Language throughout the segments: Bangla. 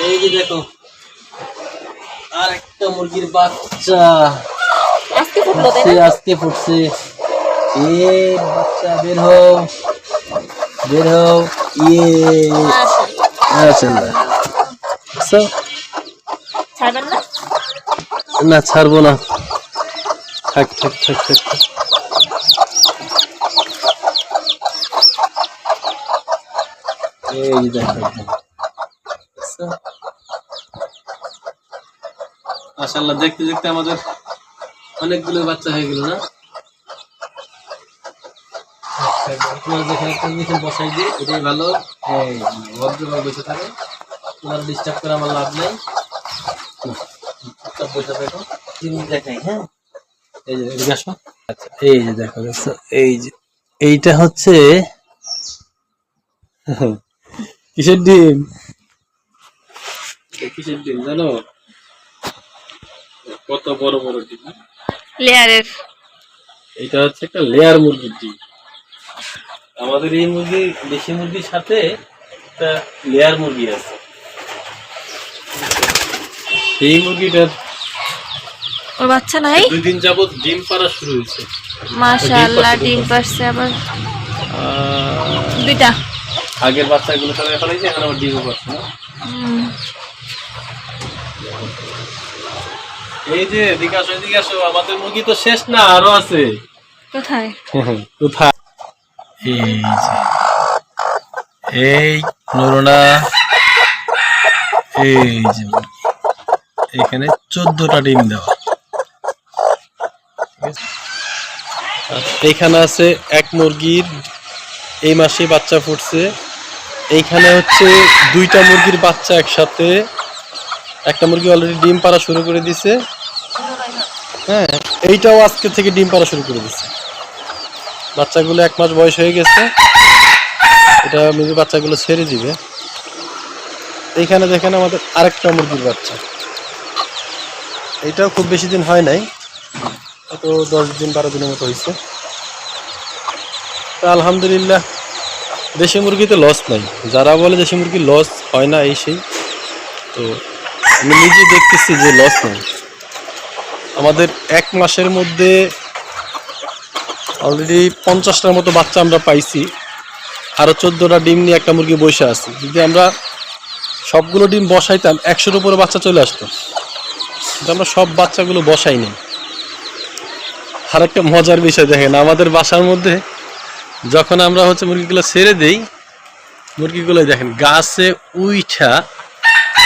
এই যে দেখো আর একটা মুরগির বাচ্চা আজকে ফুটছে। এ বাচ্চা বের হও বের হও। ইয়ে না ছাড়বো না, থাক থাক থাক থাক থাক। এই দেখো মাশাআল্লাহ, দেখতে দেখতে আমাদের অনেকগুলো বাচ্চা হয়ে গেল না? বসাই দিয়ে এটাই ভালো, ভদ্রভাবে বসে থাকে, তোমার ডিস্টার্ব করে আমার লাভ নেই। বসে থাকো, দেখাই। হ্যাঁ এই যে এদিকে আসো। আচ্ছা এই যে দেখো, এই যে এইটা হচ্ছে কিসের ডিম? কিসের ডিম জানো? কত বড় বড় ডিম, লেয়ারের। এটা হচ্ছে একটা লেয়ার মুরগির ডিম। আমাদের এই মুরগি দেশি মুরগির সাথে একটা লেয়ার মুরগি আছে। এই মুরগিটার ওর বাচ্চা নাই, 2 দিন যাবত ডিম পাড়া শুরু হয়েছে। মাশাআল্লাহ, ডিম পারছে আবার দুইটা। আগের বাচ্চাগুলো সব এখন হয়েছে, এখন আবার ডিমও পারছে না। এই যে এদিকে আসো এদিকে আসো, আমাদের মুরগি তো শেষ না, আরো আছে। কোথায় কোথায়? এই যে এই নুরুনা, এই যে এখানে 14টা ডিম দেওয়া। এইখানে আছে এক মুরগির এই মাসে বাচ্চা ফুটছে। এইখানে হচ্ছে 2টা মুরগির বাচ্চা একসাথে। একটা মুরগি অলরেডি ডিম পাড়া শুরু করে দিছে। হ্যাঁ, এইটাও আজকে থেকে ডিম পাড়া শুরু করে দিছে। বাচ্চাগুলো 1 মাস বয়স হয়ে গেছে, এটা মুরগির বাচ্চাগুলো ছেড়ে দিবে। এইখানে দেখেন আমাদের আরেকটা মুরগির বাচ্চা, এটাও খুব বেশি দিন হয় নাই, তো 10 দিন 12 দিনের মতো হয়েছে। তো আলহামদুলিল্লাহ, দেশি মুরগিতে লস নাই। যারা বলে দেশি মুরগি লস হয় না এই সেই, তো আমি নিজে দেখতেছি যে লস নাই। আমাদের 1 মাসের মধ্যে অলরেডি 50টার মতো বাচ্চা আমরা পাইছি। আরও 14টা ডিম নিয়ে একটা মুরগি বসে আছে। যদি আমরা সবগুলো ডিম বসাইতাম 100-এর উপরে বাচ্চা চলে আসতো, কিন্তু আমরা সব বাচ্চাগুলো বসাই নি। আর একটা মজার বিষয় দেখেন, আমাদের বাসার মধ্যে যখন আমরা হচ্ছে মুরগিগুলো ছেড়ে দেই, মুরগিগুলো দেখেন গাছে উইঠা,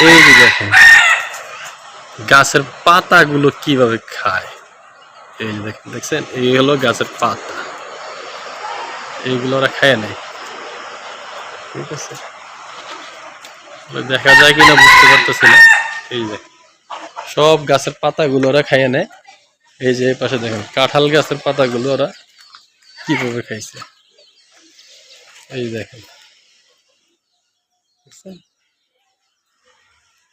এই যে দেখেন গাছের পাতাগুলো কিভাবে খায়। এই যে দেখেন, দেখছেন, এই হলো গাছের পাতা, এইগুলো ওরা খায় নেয়। ঠিক আছে, দেখা যায় কিনা বুঝতে পারতেছি না। এই যে সব গাছের পাতাগুলো ওরা খাইয়ে নেয়। এই যে পাশে দেখেন কাঁঠাল গাছের পাতাগুলো ওরা কিভাবে খাইছে, এই দেখেন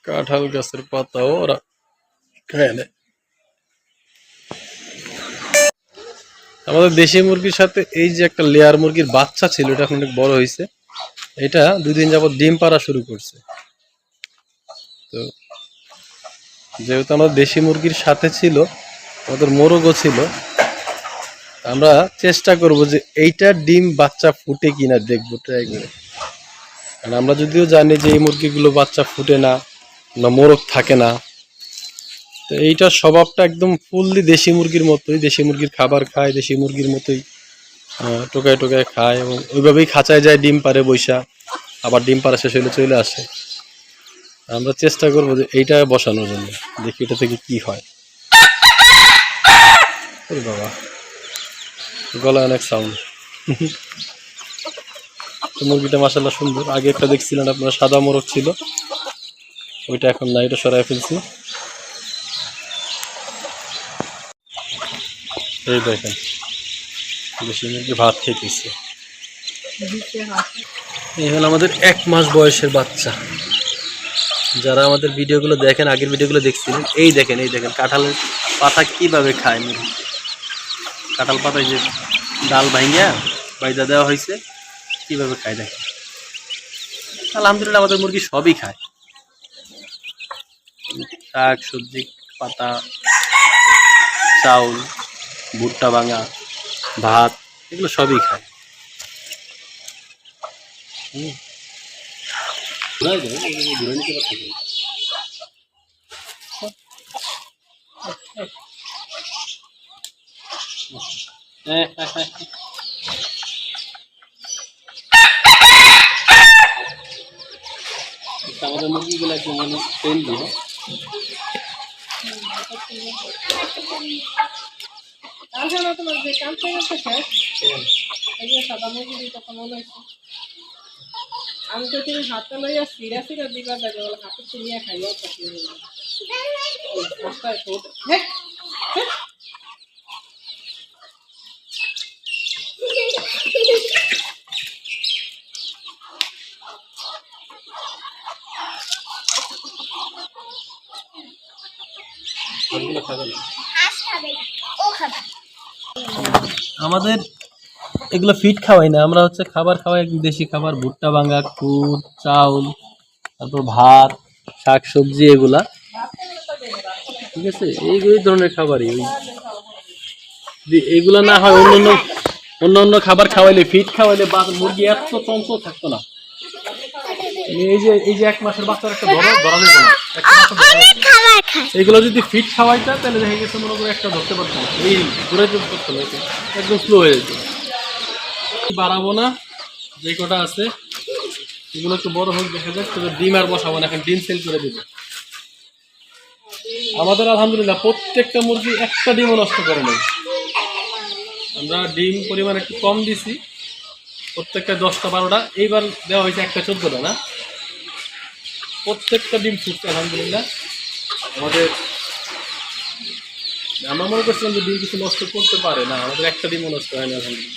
কাঁঠাল গাছের পাতাও ওরা খাইয়ে নেয়। আমাদের দেশি মুরগির সাথে এই যে একটা লেয়ার মুরগির বাচ্চা ছিল, এটা এখন অনেক বড় হয়েছে। এটা 2 দিন যাবত ডিম পাড়া শুরু করছে। তো যেহেতু আমাদের দেশি মুরগির সাথে ছিল, আমাদের মোরগও ছিল, আমরা চেষ্টা করব যে এইটা ডিম বাচ্চা ফুটে কিনা দেখবো, ট্রাই করে। কারণ আমরা যদিও জানি যে এই মুরগিগুলো বাচ্চা ফুটে না, মোরগ থাকে না, তো এইটার স্বভাবটা একদম ফুললি দেশি মুরগির মতোই, দেশি মুরগির খাবার খায়, দেশি মুরগির মতোই টোকায় টোকায় খায়, এবং ওইভাবেই খাঁচায় যায়, ডিম পারে বৈশা, আবার ডিম পাড়া শেষ হলে চলে আসে। আমরা চেষ্টা করবো যে এইটা বসানোর জন্য, দেখি এটা থেকে কি হয়। বাবা, গলায় অনেক সাউন্ড। মুরগিটা মাশাআল্লাহ সুন্দর। আগে একটা দেখছিলেন আপনারা, সাদা মোরগ ছিল, ওইটা এখন না, এটা সরাই ফেলছি। এই দেখেন দেশি মুরগি ভাত খেতেছে। এই হলো আমাদের 1 মাস বয়সের বাচ্চা। যারা আমাদের ভিডিওগুলো দেখেন, আগের ভিডিওগুলো দেখছিলেন, এই দেখেন কাঁঠালের পাতা কিভাবে খায় মুরগি। কাঁঠাল পাতায় যে ডাল ভাঙ্গা বাইদা দেওয়া হয়েছে, কিভাবে খায় দেখেন। আলহামদুলিল্লাহ আমাদের মুরগি সবই খায়। শাক সবজি পাতা চাউল ভুট্টা ভাঙা ভাত এগুলো সবই খায়। ঘুরে নিতে পারছি। আমাদের মুরগিগুলো একদম মানে ফ্রেন্ডলি। তোমার যে কাম থেকে শেষ এই যে সাদা মুরগি দিতে কখন হয়েছে আমি তো তুমি হাতে লইয়া সিরা সিরা দিবা দেখো হাতে চিনিয়া খাইয়া আমাদের এগুলো ফিট খাওয়াই না, আমরা হচ্ছে খাবার খাওয়াই একদম দেশি খাবার, ভুট্টা ভাঙা কুট চাউল তারপর ভাত শাক সবজি এগুলা, ঠিক আছে। এই ধরনের খাবারই এইগুলা না হয় অন্য খাবার খাওয়াইলে ফিট খাওয়াইলে মুরগি এত চঞ্চল থাকতো না। এই যে 1 মাসের বাচ্চার একটা ধরা নেবো না, এগুলো যদি ফিট খাওয়াইতা তাহলে দেখা গেছে মনে করে একটা ধরতে পারতো না, এই ঘুরে করতে না, একদম স্লো হয়ে যেত। বাড়াবো না, যে কটা আছে এগুলো একটু বড় হোক দেখা যাক, তবে ডিম আর বসাবো না, এখন ডিম সেল করে দেবো। আমাদের আলহামদুলিল্লাহ প্রত্যেকটা মুরগি একটা ডিমও নষ্ট করে নেই। আমরা ডিম পরিমাণ একটু কম দিছি, প্রত্যেকটা 10টা 12টা, এইবার দেওয়া হয়েছে একটা 14টা না, প্রত্যেকটা ডিম ফুটছে আলহামদুলিল্লাহ। আমরা মনে করছিলাম যে ডিম কিছু নষ্ট করতে পারে না, আমাদের একটা ডিমও নষ্ট হয় না আলহামদুলিল্লাহ।